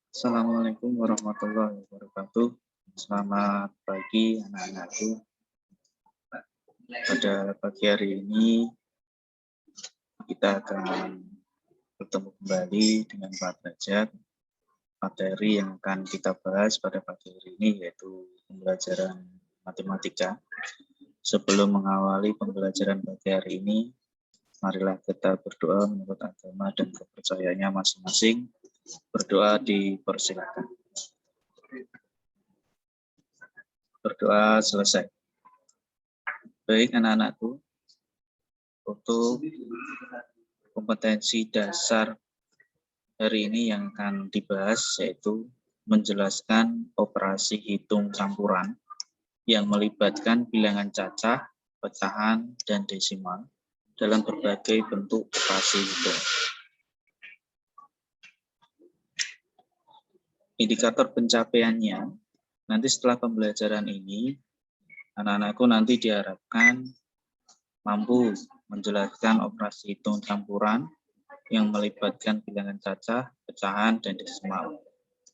Assalamualaikum warahmatullahi wabarakatuh. Selamat pagi anak-anakku. Pada pagi hari ini kita akan bertemu kembali dengan Pak Derajat. Materi yang akan kita bahas pada pagi hari ini yaitu pembelajaran matematika. Sebelum mengawali pembelajaran pagi hari ini, marilah kita berdoa menurut agama dan kepercayaannya masing-masing. Berdoa dipersilakan. Berdoa selesai. Baik anak-anakku, untuk kompetensi dasar hari ini yang akan dibahas yaitu menjelaskan operasi hitung campuran yang melibatkan bilangan cacah, pecahan, dan desimal dalam berbagai bentuk operasi hitung. Indikator pencapaiannya, nanti setelah pembelajaran ini, anak-anakku nanti diharapkan mampu menjelaskan operasi hitung campuran yang melibatkan bilangan cacah, pecahan, dan desimal,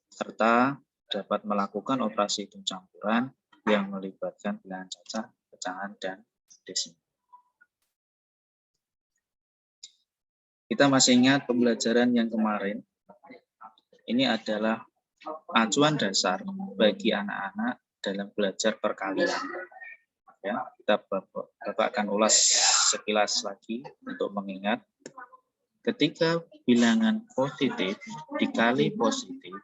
serta dapat melakukan operasi hitung campuran yang melibatkan bilangan cacah, pecahan, dan desimal. Kita masih ingat pembelajaran yang kemarin, ini adalah acuan dasar bagi anak-anak dalam belajar perkalian. Ya, kita Bapak akan ulas sekilas lagi untuk mengingat. Ketika bilangan positif dikali positif,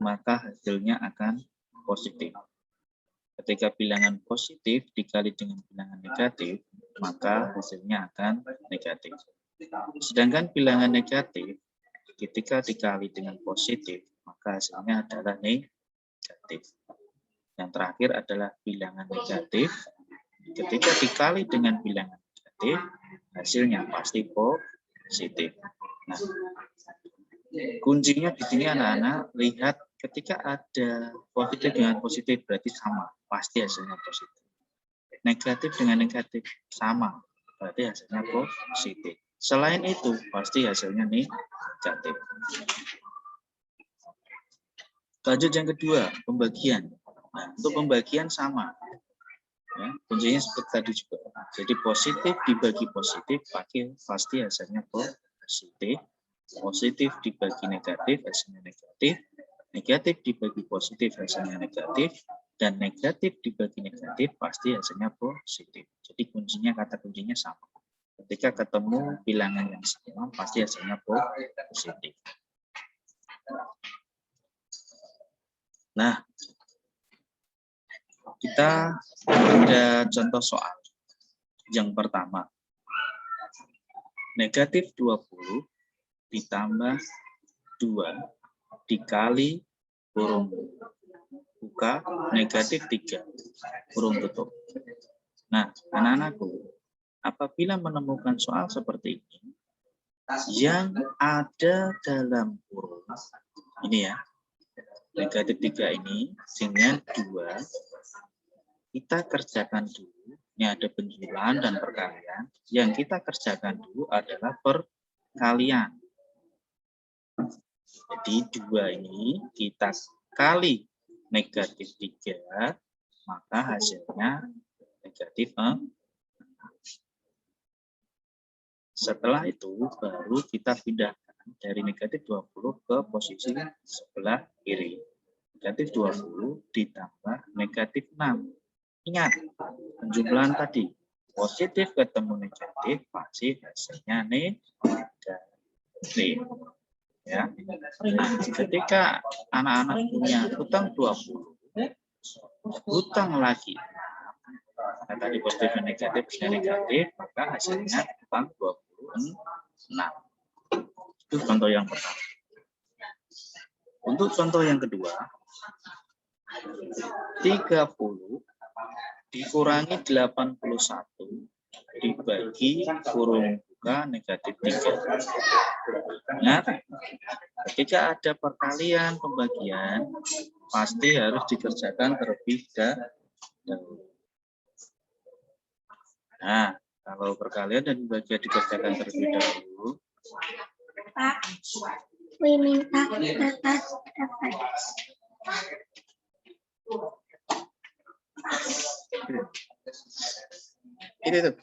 maka hasilnya akan positif. Ketika bilangan positif dikali dengan bilangan negatif, maka hasilnya akan negatif. Sedangkan bilangan negatif ketika dikali dengan positif, maka hasilnya adalah negatif. Yang terakhir adalah bilangan negatif. Ketika dikali dengan bilangan negatif, hasilnya pasti positif. Nah, kuncinya di sini anak-anak lihat ketika ada positif dengan positif berarti sama, pasti hasilnya positif. Negatif dengan negatif sama, berarti hasilnya positif. Selain itu, pasti hasilnya negatif. Lanjut yang kedua, pembagian. Nah, untuk pembagian sama. Ya, kuncinya seperti tadi juga. Jadi positif dibagi positif, pasti hasilnya positif. Positif dibagi negatif, hasilnya negatif. Negatif dibagi positif, hasilnya negatif. Dan negatif dibagi negatif, pasti hasilnya positif. Jadi kuncinya, kata kuncinya sama. Ketika ketemu bilangan yang sama, pasti hasilnya positif. Nah, kita ada contoh soal. Yang pertama, negatif 20 ditambah 2 dikali kurung buka negatif 3 kurung tutup. Nah, anak-anakku, apabila menemukan soal seperti ini, yang ada dalam kurung, ini ya, negatif 3 ini dengan 2, kita kerjakan dulu. Ini ada penjualan dan perkalian. Yang kita kerjakan dulu adalah perkalian. Jadi 2 ini kita kali negatif 3, maka hasilnya negatif 6. Setelah itu baru kita pindahkan dari negatif 20 ke posisi sebelah kiri. Negatif 20 ditambah negatif 6. Ingat, penjumlahan tadi, positif ketemu negatif, pasti hasilnya negatif. Ya. Nah, ketika anak-anak punya hutang 20, hutang lagi. Nah, tadi positif dan negatif, maka hasilnya hutang 26. Itu contoh yang pertama. Untuk contoh yang kedua, 30 dikurangi 81 dibagi kurung buka negatif 3. Nah, ketika ada perkalian pembagian, pasti harus dikerjakan terlebih dahulu. Nah, Kalau perkalian dan pembagian dikerjakan terlebih dahulu. Pak, minta kertas dapat. Ini tuh.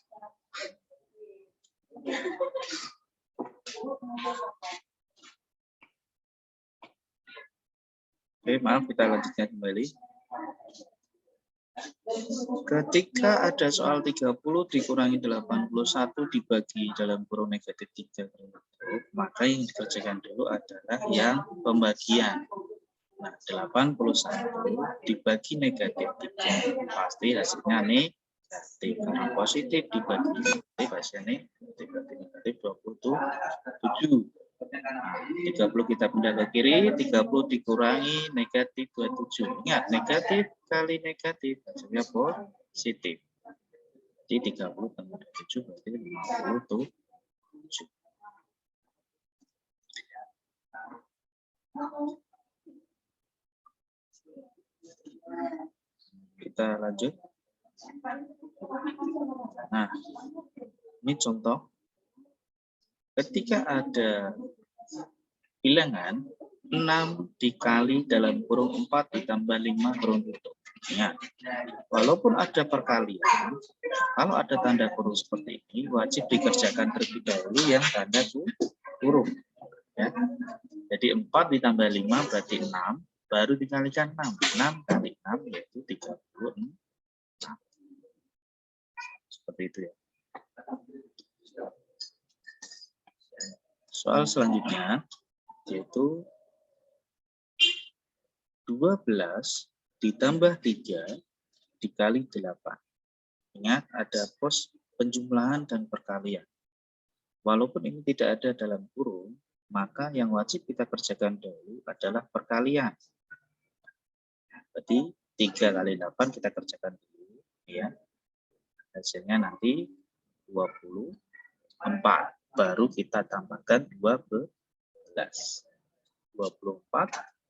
Oke, maaf, kita lanjutkan kembali. Ketika ada soal 30 dikurangi 81 dibagi dalam kurung negatif 3, maka yang dikerjakan dulu adalah yang pembagian. Nah, 81 dibagi negatif 3, pasti hasilnya negatif. Karena positif dibagi negatif, hasilnya negatif. Berarti negatif 27. Nah, 30 kita pindah ke kiri, 30 dikurangi negatif 27. Ingat, negatif kali negatif hasilnya positif. Jadi 30 tambah 7 berarti 57. Kita lanjut. Nah, ini contoh. Ketika ada bilangan 6 dikali dalam kurung 4 ditambah 5 kurung tutup. Ingat, walaupun ada perkalian, kalau ada tanda kurung seperti ini, wajib dikerjakan terlebih dahulu yang tanda kurung. Ya. Jadi 4 ditambah 5 berarti 6, baru dikalikan 6. 6 kali 6 yaitu 36. Seperti itu ya. Soal selanjutnya yaitu 12 ditambah 3 dikali 8. Ingat, ada pos penjumlahan dan perkalian. Walaupun ini tidak ada dalam kurung, maka yang wajib kita kerjakan dahulu adalah perkalian. Berarti 3 kali 8 kita kerjakan dulu. Ya. Hasilnya nanti 24. Baru kita tambahkan 12. 24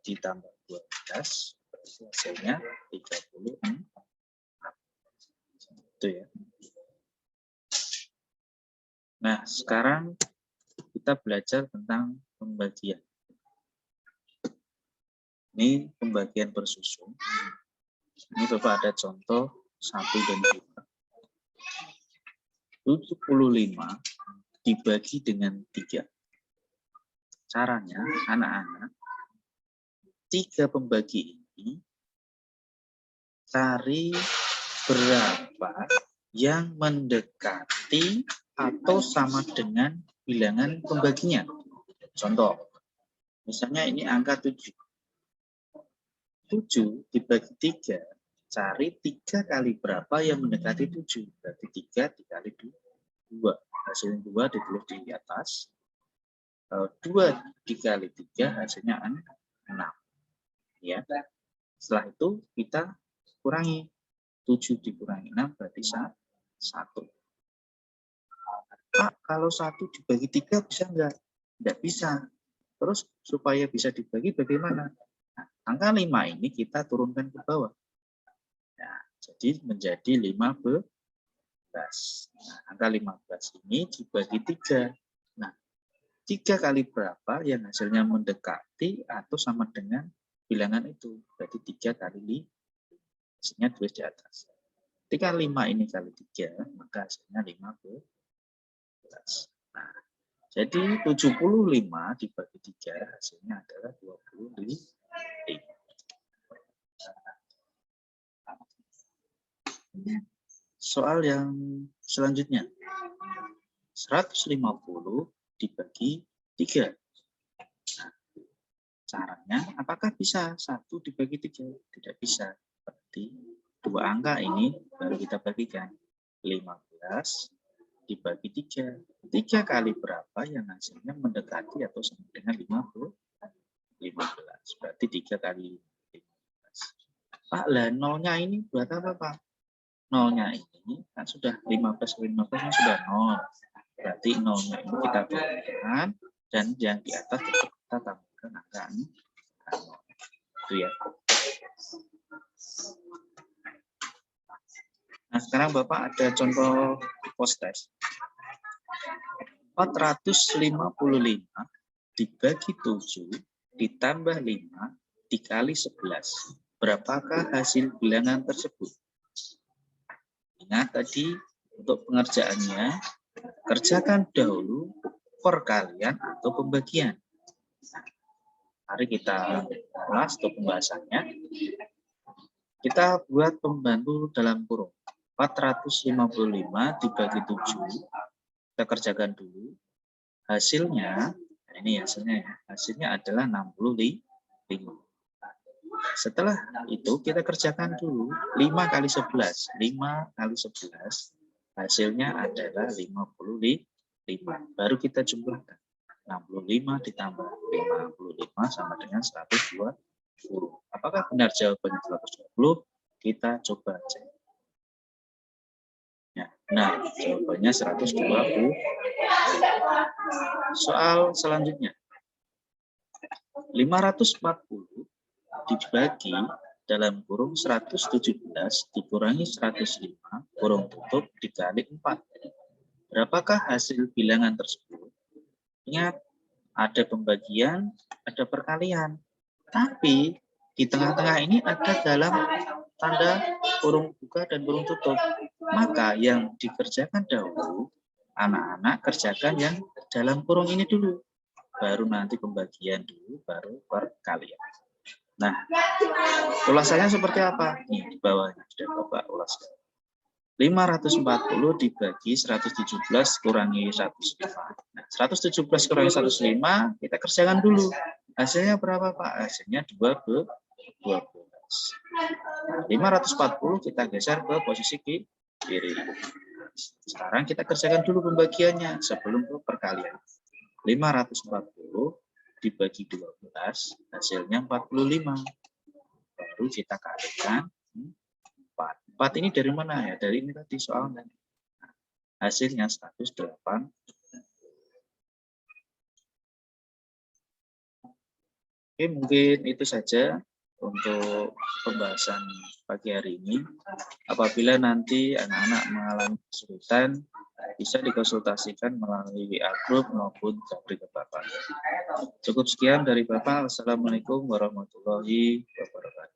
ditambah 12 hasilnya 36. Itu ya. Nah, sekarang kita belajar tentang pembagian. Ini pembagian bersusun. Ini Bapak ada contoh 1 dan 2. 75 dibagi dengan 3. Caranya, anak-anak, 3 pembagi ini cari berapa yang mendekati atau sama dengan bilangan pembaginya. Contoh, misalnya ini angka 7. 7 dibagi 3, cari 3 kali berapa yang mendekati 7. Berarti 3 dikali 2. Hasilnya 2 ditulis di atas. 2 dikali 3 hasilnya 6. Ya. Setelah itu kita kurangi. 7 dikurangi 6 berarti 1. Pak, kalau 1 dibagi 3 bisa enggak? Enggak bisa. Terus supaya bisa dibagi bagaimana? Nah, angka 5 ini kita turunkan ke bawah. Nah, jadi menjadi 15. Nah, angka 15 ini dibagi 3. Nah, 3 kali berapa yang hasilnya mendekati atau sama dengan bilangan itu. Berarti 3 kali 5. Hasilnya tulis di atas. Ketika 5 ini kali 3, maka hasilnya 15. Nah, jadi 75 dibagi 3 hasilnya adalah 25. Soal yang selanjutnya. 150 dibagi 3. Nah, caranya apakah bisa 1 dibagi 3? Tidak bisa. Berarti 2 angka ini baru kita bagikan. 15 dibagi 3. 3 kali berapa yang hasilnya mendekati atau sama dengan 15? Berarti 3 kali 15. Pak, lah nolnya ini buat apa, Pak? Nolnya ini kan sudah 15 kali 15 kan sudah 0. Berarti nolnya ini kita turunkan dan yang di atas kita tambahkan angka 0. Itu ya. Nah, sekarang Bapak ada contoh post test. 455 dibagi 7 ditambah 5 dikali 11. Berapakah hasil bilangan tersebut? Ingat tadi untuk pengerjaannya, kerjakan dahulu perkalian atau pembagian. Mari kita ulas untuk pembahasannya. Kita buat pembantu dalam kurung. 455 dibagi 7. Kita kerjakan dulu. Hasilnya, ini hasilnya ya. Hasilnya adalah 65. Setelah itu kita kerjakan dulu 5 kali 11. 5 kali 11 hasilnya adalah 55. Baru kita jumlahkan. 65 ditambah 55 sama dengan 120. Apakah benar jawabannya 120? Kita coba cek. Ya, benar, jawabannya 120. Soal selanjutnya. 540 dibagi dalam kurung 117 dikurangi 105 kurung tutup dikali 4. Berapakah hasil bilangan tersebut? Ingat, ada pembagian, ada perkalian. Tapi di tengah-tengah ini ada dalam tanda kurung buka dan kurung tutup. Maka yang dikerjakan dahulu, anak-anak kerjakan yang dalam kurung ini dulu. Baru nanti pembagian dulu, baru perkalian. Nah, ulasannya seperti apa? Nih, di bawahnya sudah Bapak ulaskan. 540 dibagi 117 kurangi 105. Nah, 117 kurangi 105 kita kerjakan dulu. Hasilnya berapa, Pak? Hasilnya 12. Nah, 540 kita geser ke posisi kiri. Sekarang kita kerjakan dulu pembagiannya sebelum ke perkalian. 540 dibagi 12 hasilnya 45. Baru kita kalikan 4. 4 ini dari mana ya? Dari ini tadi soalnya. Nah, hasilnya 108. Oke, mungkin itu saja untuk pembahasan pagi hari ini. Apabila nanti anak-anak mengalami kesulitan, bisa dikonsultasikan melalui WA Group maupun Jabri ke Bapak. Cukup sekian dari Bapak. Assalamualaikum warahmatullahi wabarakatuh.